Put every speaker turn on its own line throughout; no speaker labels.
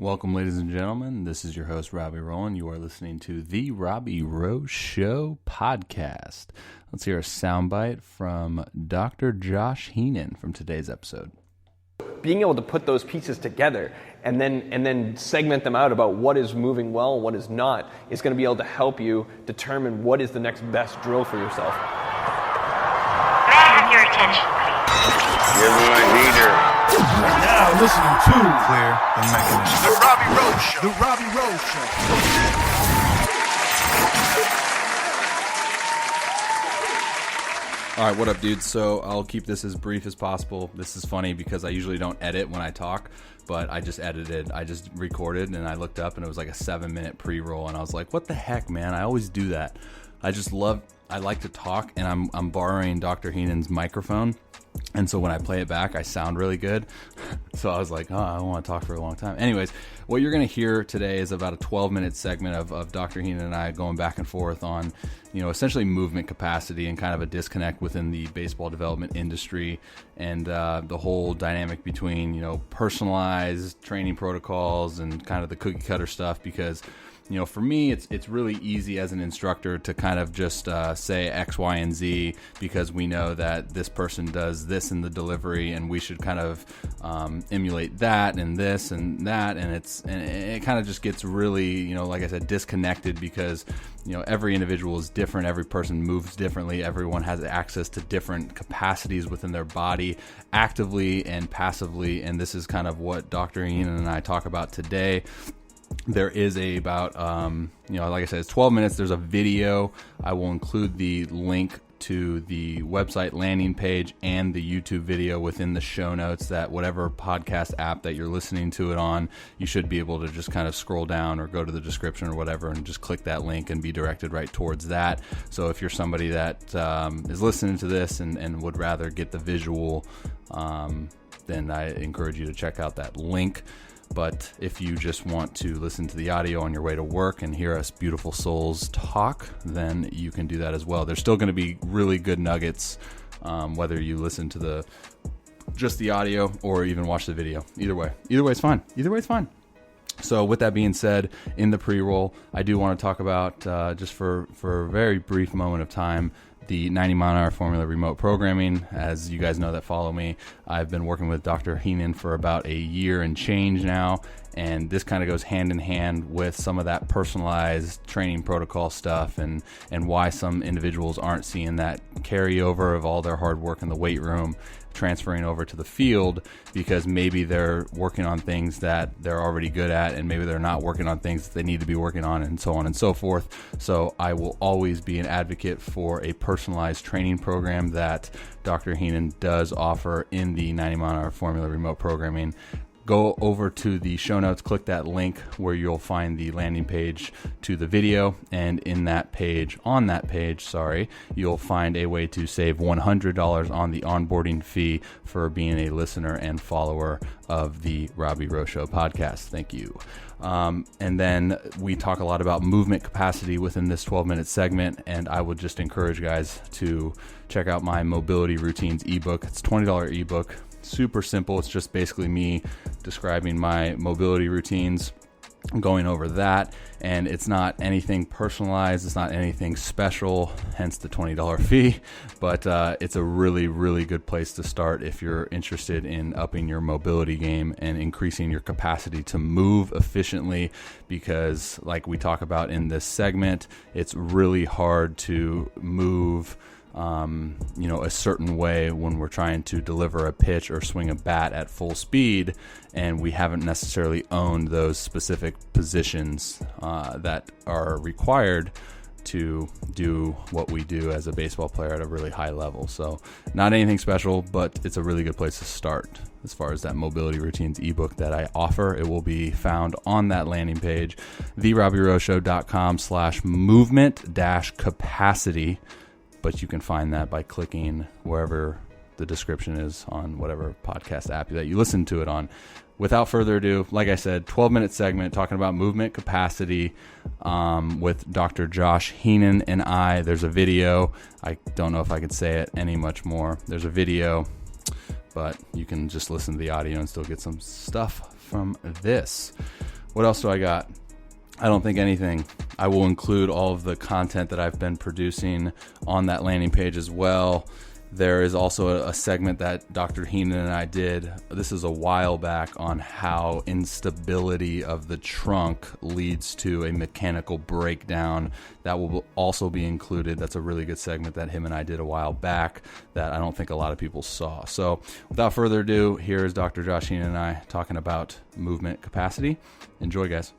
Welcome, ladies and gentlemen. This is your host, Robby Rowland. You are listening to the Robby Rowe Show podcast. Let's hear a soundbite from Dr. Josh Heenan from today's episode.
Being able to put those pieces together and then segment them out about what is moving well and what is not is going to be able to help you determine what is the next best drill for yourself.
May I have your attention, please?
You're my leader.
Now listening to Clear the Mechanism.
The Robby Rowe Show.
The Robby Rowe Show.
All right, what up, dudes? So I'll keep this as brief as possible. This is funny because I usually don't edit when I talk, but I just recorded, and I looked up, and it was like a 7-minute pre-roll, and I was like, what the heck, man? I always do that. I like to talk, and I'm borrowing Dr. Heenan's microphone, and so when I play it back, I sound really good. So I was like, oh, I don't want to talk for a long time. Anyways, what you're going to hear today is about a 12-minute segment of Dr. Heenan and I going back and forth on, essentially movement capacity and kind of a disconnect within the baseball development industry and the whole dynamic between, personalized training protocols and kind of the cookie cutter stuff because for me, it's really easy as an instructor to kind of just say X, Y, and Z because we know that this person does this in the delivery, and we should kind of emulate that and this and that, and it kind of just gets really, like I said, disconnected because every individual is different, every person moves differently, everyone has access to different capacities within their body, actively and passively, and this is kind of what Dr. Heenan and I talk about today. There is about, like I said, it's 12 minutes. There's a video. I will include the link to the website landing page and the YouTube video within the show notes that whatever podcast app that you're listening to it on, you should be able to just kind of scroll down or go to the description or whatever and just click that link and be directed right towards that. So if you're somebody that is listening to this and would rather get the visual, then I encourage you to check out that link. But if you just want to listen to the audio on your way to work and hear us beautiful souls talk, then you can do that as well. There's still going to be really good nuggets, whether you listen to just the audio or even watch the video. Either way it's fine. So with that being said, in the pre-roll, I do want to talk about, just for a very brief moment of time, the 90-mile-an-hour formula remote programming. As you guys know that follow me, I've been working with Dr. Heenan for about a year and change now, and this kind of goes hand in hand with some of that personalized training protocol stuff and why some individuals aren't seeing that carryover of all their hard work in the weight room transferring over to the field because maybe they're working on things that they're already good at and maybe they're not working on things that they need to be working on and so on and so forth. So I will always be an advocate for a personalized training program that Dr. Heenan does offer in the 90-mile-an-hour formula remote programming. Go over to the show notes, click that link where you'll find the landing page to the video, and on that page, you'll find a way to save $100 on the onboarding fee for being a listener and follower of the Robby Rowe Show podcast. Thank you. And then we talk a lot about movement capacity within this 12-minute segment, and I would just encourage guys to check out my mobility routines ebook. It's a $20 ebook. Super simple. It's just basically me describing my mobility routines, going over that, and it's not anything personalized. It's not anything special, hence the $20 fee, but it's a really, really good place to start if you're interested in upping your mobility game and increasing your capacity to move efficiently, because like we talk about in this segment, it's really hard to move a certain way when we're trying to deliver a pitch or swing a bat at full speed, and we haven't necessarily owned those specific positions that are required to do what we do as a baseball player at a really high level. So not anything special, but it's a really good place to start as far as that mobility routines ebook that I offer. It will be found on that landing page, therobbyroweshow.com/movement-capacity. But you can find that by clicking wherever the description is on whatever podcast app that you listen to it on. Without further ado, like I said, 12-minute segment talking about movement capacity with Dr. Josh Heenan and I. There's a video. I don't know if I could say it any much more. There's a video, but you can just listen to the audio and still get some stuff from this. What else do I got? I don't think anything. I will include all of the content that I've been producing on that landing page as well. There is also a segment that Dr. Heenan and I did. This is a while back on how instability of the trunk leads to a mechanical breakdown. That will also be included. That's a really good segment that him and I did a while back that I don't think a lot of people saw. So without further ado, here's Dr. Josh Heenan and I talking about movement capacity. Enjoy, guys.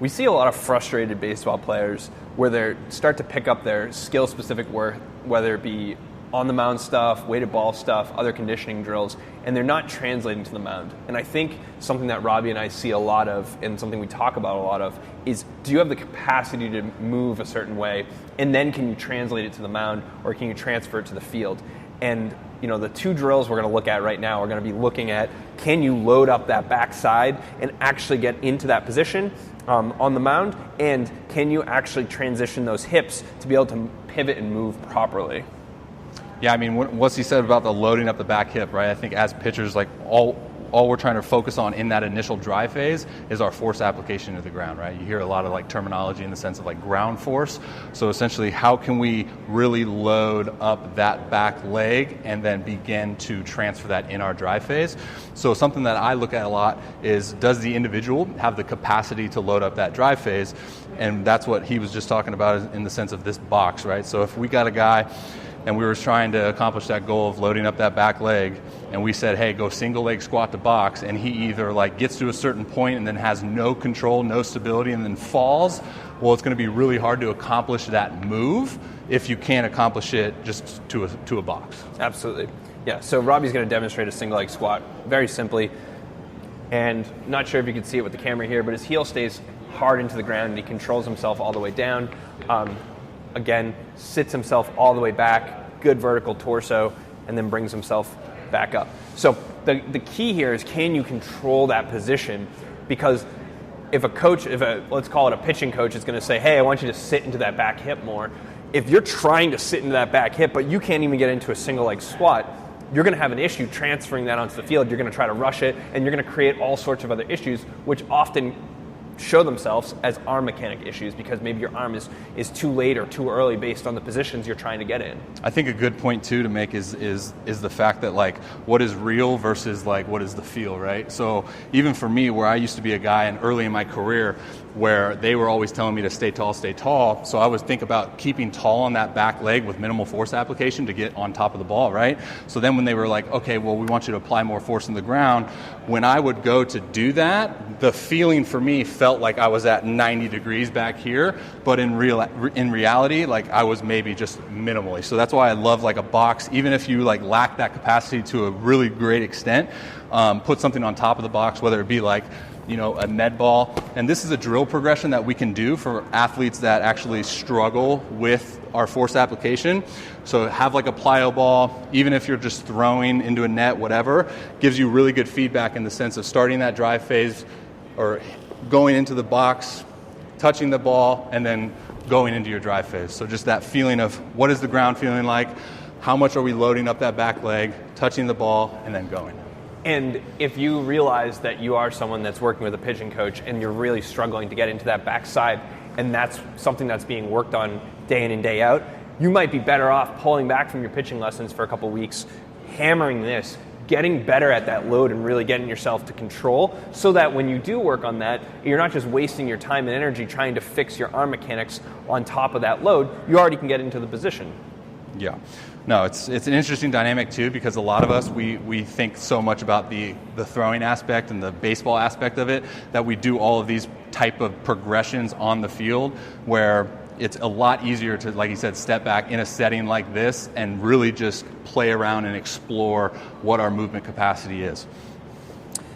We see a lot of frustrated baseball players where they start to pick up their skill-specific work, whether it be on-the-mound stuff, weighted ball stuff, other conditioning drills, and they're not translating to the mound. And I think something that Robby and I see a lot of, and something we talk about a lot of, is do you have the capacity to move a certain way, and then can you translate it to the mound, or can you transfer it to the field? And the two drills we're going to look at right now are going to be looking at, can you load up that backside and actually get into that position on the mound, and can you actually transition those hips to be able to pivot and move properly?
Yeah, I mean, what's he said about the loading up the back hip, right? I think as pitchers, like all we're trying to focus on in that initial drive phase is our force application to the ground, right? You hear a lot of like terminology in the sense of like ground force. So essentially, how can we really load up that back leg and then begin to transfer that in our drive phase? So something that I look at a lot is, does the individual have the capacity to load up that drive phase? And that's what he was just talking about in the sense of this box, right? So if we got a guy and we were trying to accomplish that goal of loading up that back leg, and we said, hey, go single leg squat to box, and he either like gets to a certain point and then has no control, no stability, and then falls, well, it's going to be really hard to accomplish that move if you can't accomplish it just to a box.
Absolutely. Yeah, so Robby's going to demonstrate a single leg squat very simply, and not sure if you can see it with the camera here, but his heel stays hard into the ground and he controls himself all the way down. Again, sits himself all the way back, good vertical torso, and then brings himself back up. So the key here is, can you control that position? Because if a coach, let's call it a pitching coach, is going to say, hey, I want you to sit into that back hip more. If you're trying to sit into that back hip, but you can't even get into a single leg squat, you're going to have an issue transferring that onto the field. You're going to try to rush it, and you're going to create all sorts of other issues, which often show themselves as arm mechanic issues because maybe your arm is too late or too early based on the positions you're trying to get in.
I think a good point too to make is the fact that like what is real versus like what is the feel, right? So even for me, where I used to be a guy and early in my career where they were always telling me to stay tall, so I would think about keeping tall on that back leg with minimal force application to get on top of the ball, right? So then when they were like, okay, well, we want you to apply more force in the ground, when I would go to do that, the feeling for me felt like I was at 90 degrees back here, but in reality, like I was maybe just minimally. So that's why I love like a box, even if you like lack that capacity to a really great extent, put something on top of the box, whether it be like, a med ball. And this is a drill progression that we can do for athletes that actually struggle with our force application. So have like a plyo ball, even if you're just throwing into a net, whatever, gives you really good feedback in the sense of starting that drive phase or going into the box, touching the ball, and then going into your drive phase. So just that feeling of what is the ground feeling like, how much are we loading up that back leg, touching the ball, and then going.
And if you realize that you are someone that's working with a pitching coach and you're really struggling to get into that backside, and that's something that's being worked on day in and day out, you might be better off pulling back from your pitching lessons for a couple weeks, hammering this, getting better at that load and really getting yourself to control so that when you do work on that, you're not just wasting your time and energy trying to fix your arm mechanics on top of that load. You already can get into the position.
Yeah. No, it's an interesting dynamic too, because a lot of us, we think so much about the throwing aspect and the baseball aspect of it that we do all of these type of progressions on the field where it's a lot easier to, like you said, step back in a setting like this and really just play around and explore what our movement capacity is.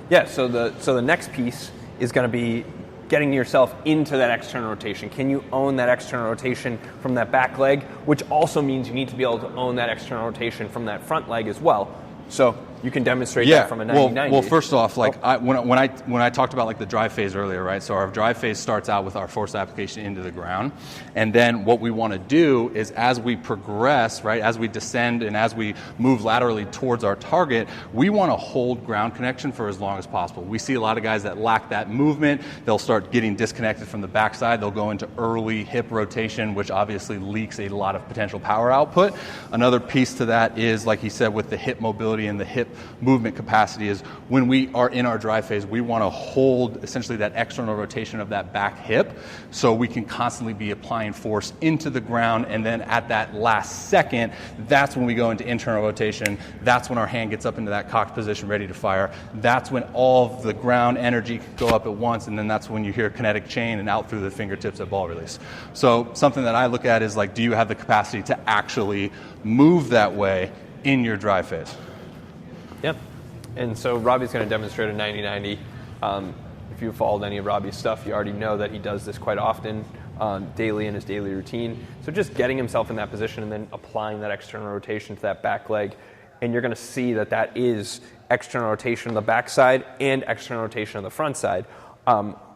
Yeah, so the next piece is going to be getting yourself into that external rotation. Can you own that external rotation from that back leg, which also means you need to be able to own that external rotation from that front leg as well. So you can demonstrate that from a 90-90.
Well, first off, like when I talked about like the drive phase earlier, right? So our drive phase starts out with our force application into the ground, and then what we want to do is as we progress, right, as we descend and as we move laterally towards our target, we want to hold ground connection for as long as possible. We see a lot of guys that lack that movement. They'll start getting disconnected from the backside. They'll go into early hip rotation, which obviously leaks a lot of potential power output. Another piece to that is, like he said, with the hip mobility and the hip movement capacity is when we are in our drive phase, we want to hold essentially that external rotation of that back hip so we can constantly be applying force into the ground, and then at that last second, that's when we go into internal rotation. That's when our hand gets up into that cocked position ready to fire. That's when all of the ground energy can go up at once, and then that's when you hear kinetic chain and out through the fingertips at ball release. So something that I look at is like, do you have the capacity to actually move that way in your drive phase?
Yep. And so Robby's going to demonstrate a 90-90. If you've followed any of Robby's stuff, you already know that he does this quite often, daily in his daily routine. So just getting himself in that position and then applying that external rotation to that back leg. And you're going to see that that is external rotation on the back side and external rotation on the front side.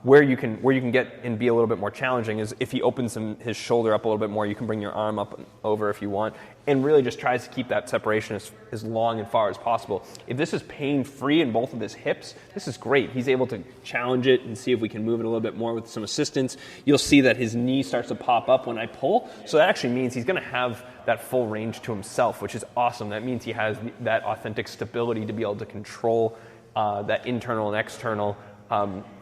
Where you can get and be a little bit more challenging is if he opens his shoulder up a little bit more, you can bring your arm up over if you want, and really just tries to keep that separation as long and far as possible. If this is pain-free in both of his hips, this is great. He's able to challenge it and see if we can move it a little bit more with some assistance. You'll see that his knee starts to pop up when I pull, so that actually means he's going to have that full range to himself, which is awesome. That means he has that authentic stability to be able to control that internal and external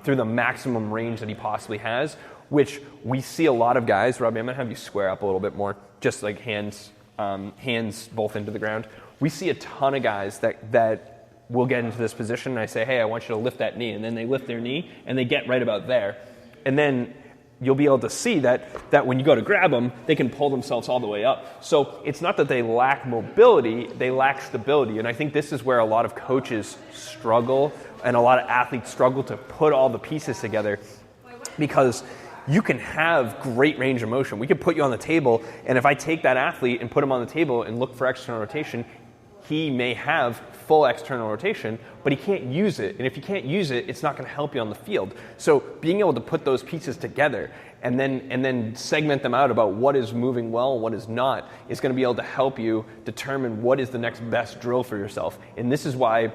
through the maximum range that he possibly has, which we see a lot of guys. Robby, I'm going to have you square up a little bit more, just like hands both into the ground. We see a ton of guys that will get into this position, and I say, hey, I want you to lift that knee, and then they lift their knee, and they get right about there. And then you'll be able to see that when you go to grab them, they can pull themselves all the way up. So it's not that they lack mobility, they lack stability. And I think this is where a lot of coaches struggle and a lot of athletes struggle to put all the pieces together, because you can have great range of motion. We could put you on the table, and if I take that athlete and put him on the table and look for external rotation, he may have full external rotation, but he can't use it. And if you can't use it, it's not going to help you on the field. So being able to put those pieces together and then segment them out about what is moving well and what is not is going to be able to help you determine what is the next best drill for yourself. And this is why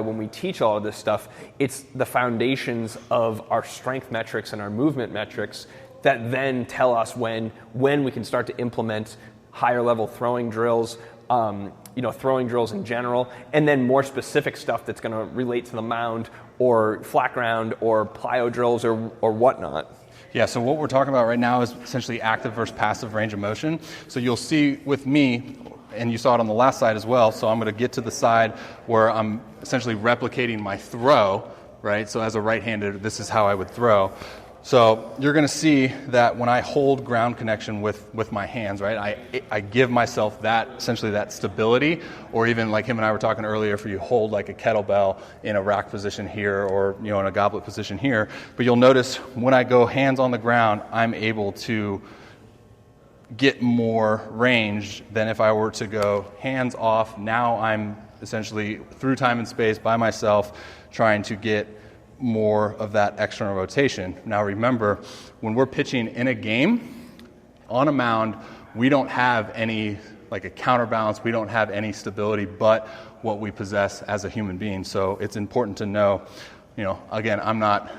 when we teach all of this stuff, it's the foundations of our strength metrics and our movement metrics that then tell us when we can start to implement higher level throwing drills, throwing drills in general, and then more specific stuff that's going to relate to the mound or flat ground or plyo drills or whatnot.
Yeah, so what we're talking about right now is essentially active versus passive range of motion. So you'll see with me, and you saw it on the last side as well, so I'm going to get to the side where I'm essentially replicating my throw, right? So as a right-hander, this is how I would throw. So you're going to see that when I hold ground connection with my hands, right, I give myself that, essentially that stability, or even like him and I were talking earlier, if you hold like a kettlebell in a rack position here or, in a goblet position here. But you'll notice when I go hands on the ground, I'm able to get more range than if I were to go hands off. Now I'm essentially through time and space by myself trying to get more of that external rotation. Now remember, when we're pitching in a game, on a mound, we don't have any, like a counterbalance, we don't have any stability but what we possess as a human being. So it's important to know, again, I'm not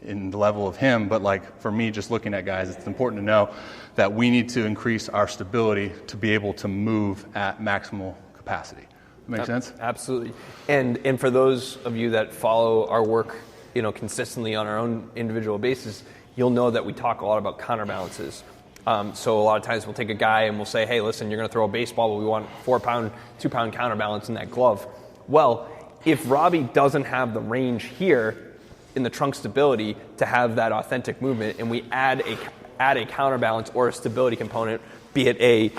in the level of him, but like for me, just looking at guys, it's important to know that we need to increase our stability to be able to move at maximal capacity. Make sense? Absolutely.
And for those of you that follow our work, consistently on our own individual basis, you'll know that we talk a lot about counterbalances. So a lot of times we'll take a guy and we'll say, hey, listen, you're going to throw a baseball, but we want 4-pound, 2-pound counterbalance in that glove. Well, if Robby doesn't have the range here in the trunk stability to have that authentic movement, and we add a counterbalance or a stability component, be it a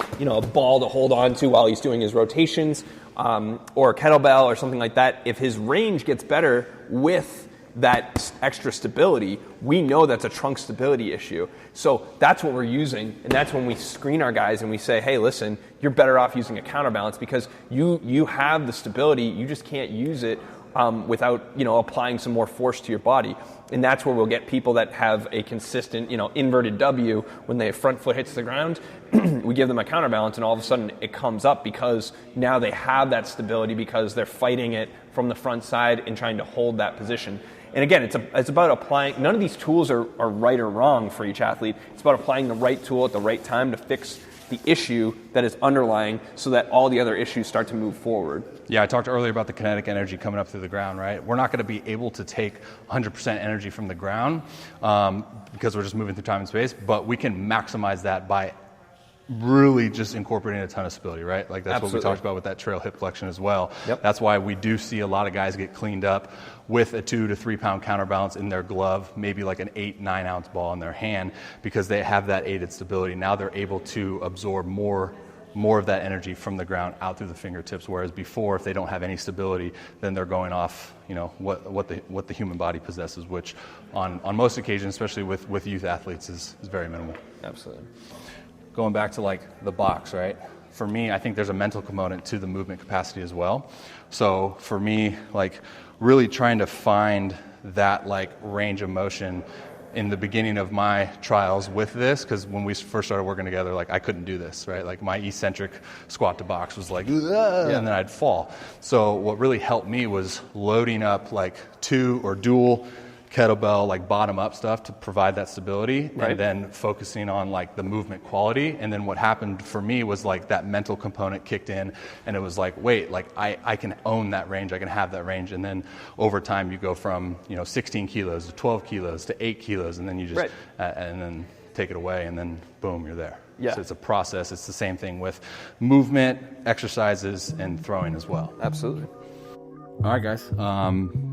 ball to hold on to while he's doing his rotations, or a kettlebell or something like that, if his range gets better with that extra stability, we know that's a trunk stability issue. So that's what we're using, and that's when we screen our guys and we say, hey, listen, you're better off using a counterbalance because you have the stability, you just can't use it without applying some more force to your body. And that's where we'll get people that have a consistent inverted W when their front foot hits the ground. We give them a counterbalance, and all of a sudden it comes up because now they have that stability because they're fighting it from the front side and trying to hold that position. And again, it's about applying. None of these tools are right or wrong for each athlete. It's about applying the right tool at the right time to fix the issue that is underlying so that all the other issues start to move forward.
Yeah, I talked earlier about the kinetic energy coming up through the ground, right? We're not going to be able to take 100% energy from the ground because we're just moving through time and space, but we can maximize that by really just incorporating a ton of stability, right? Like that's
Absolutely.
what we talked about with that trail hip flexion as well.
Yep.
That's why we do see a lot of guys get cleaned up with a 2 to 3 pound counterbalance in their glove, maybe like an 8-9 ounce ball in their hand, because they have that aided stability. Now they're able to absorb more of that energy from the ground out through the fingertips, whereas before, if they don't have any stability, then they're going off what the human body possesses, which on most occasions, especially with youth athletes, is very minimal.
Absolutely.
Going back to like the box, right? For me, I think there's a mental component to the movement capacity as well. So for me, like really trying to find that like range of motion in the beginning of my trials with this, because when we first started working together, like I couldn't do this, right? Like my eccentric squat to box was like, and then I'd fall. So what really helped me was loading up like 2 or dual kettlebell, like bottom up stuff to provide that stability,
right.
And then focusing on like the movement quality. And then what happened for me was like that mental component kicked in, and it was like, wait, like I can own that range, I can have that range. And then over time you go from 16 kilos to 12 kilos to 8 kilos, and then you just
right.
And then take it away, and then boom, you're there.
Yeah.
So it's a process. It's the same thing with movement, exercises, and throwing as well.
Absolutely.
All right, guys.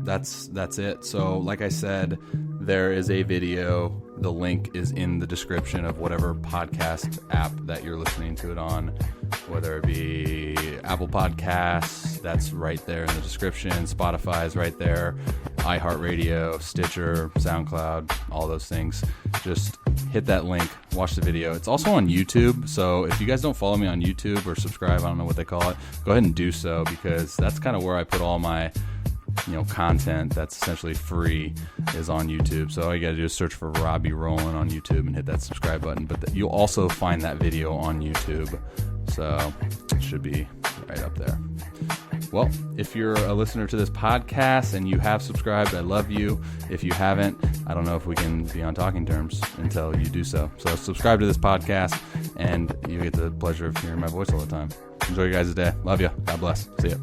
That's it. So, like I said, there is a video. The link is in the description of whatever podcast app that you're listening to it on, whether it be Apple Podcasts, that's right there in the description. Spotify is right there. iHeartRadio, Stitcher, SoundCloud, all those things. Just hit that link, watch the video. It's also on YouTube, so if you guys don't follow me on YouTube or subscribe, I don't know what they call it, go ahead and do so, because that's kind of where I put all my content that's essentially free is on YouTube. So all you gotta do is search for Robby Rowland on YouTube and hit that subscribe button. But you'll also find that video on YouTube, so it should be right up there. Well, if you're a listener to this podcast and you have subscribed, I love you. If you haven't, I don't know if we can be on talking terms until you do so. So subscribe to this podcast, and you get the pleasure of hearing my voice all the time. Enjoy your guys' day. Love you. God bless. See ya.